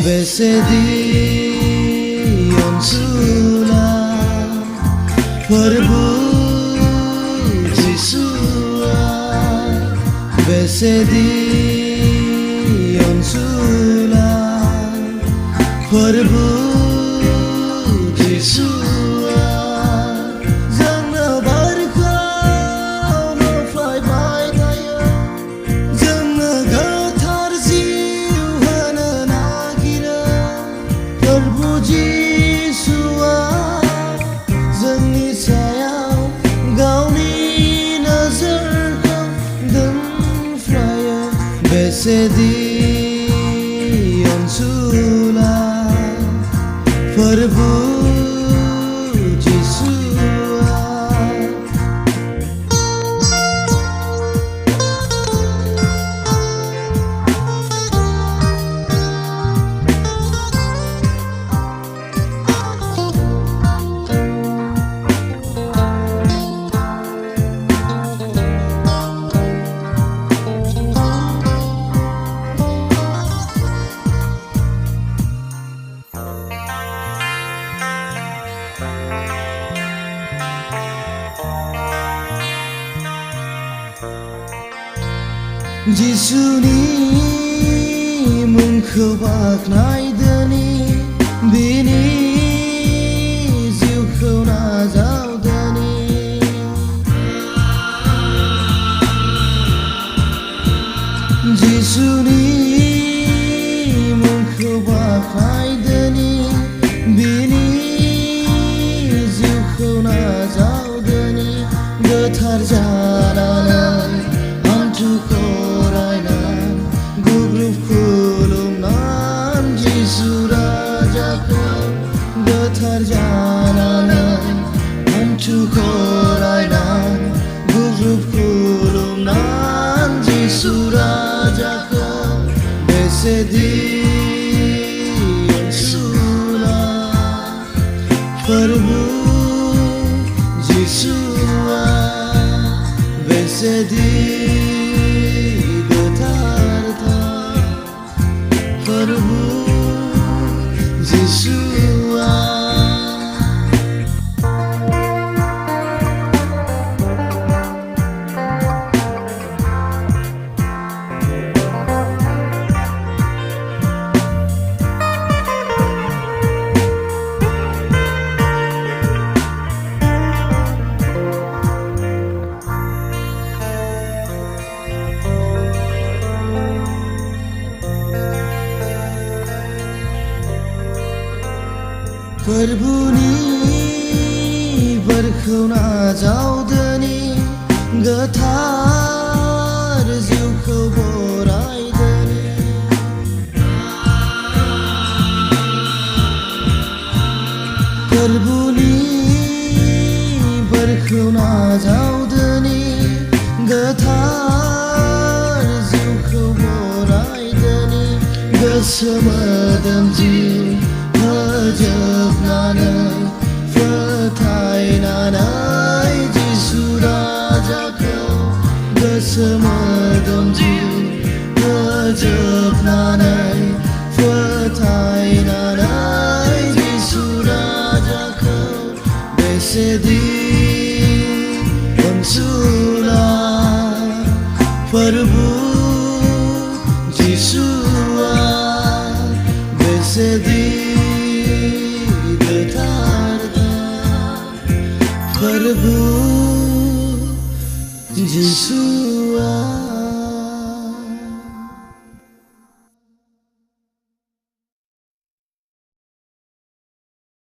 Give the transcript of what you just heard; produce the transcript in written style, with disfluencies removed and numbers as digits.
Besedi onsula Perbu Jisua Besedi onsula Perbu Jisua Jangan berkau mafai bai tayo Jangan gathar jiwana nagira Perbu Jisua Jangan sayang gauni nazarka dan fraya Besedi onsula Perbu Jisua Jisuni मुंखौ बाख्नायदोनि बिनि जिउखौ नाजावदोनि जिसुनि मुंखौ बाख्नायदोनि बिनि जिउखौ नाजावदोनि गोथार जानानै हान्थु खरायनानै गुग्रुब खुलुमनानै जिसु राजाखौ गोथार जानानै हान्थु खरायनानै गुग्रुब खुलुमनानै जिसु राजाखौ बेसेदि अनसुला Perbu Jisua Besedi Gotarta Perbu Jisua Perbuनि berखौ नाजावदोनि गोथार जिउखौ बरायदोनि Perbuनि berखौ नाजावदोनि गोथार जिउखौ बरायदोनि गोसो मोदोम जिउ फोजोबनानै फोथायनानै जिसु राजाखौ गोसो मोदोम जिउ फोजोबनानै फोथायनानै जिसु राजाखौ बेसेदि अनसुला Perbu Jisua Besedi Perbu Jisua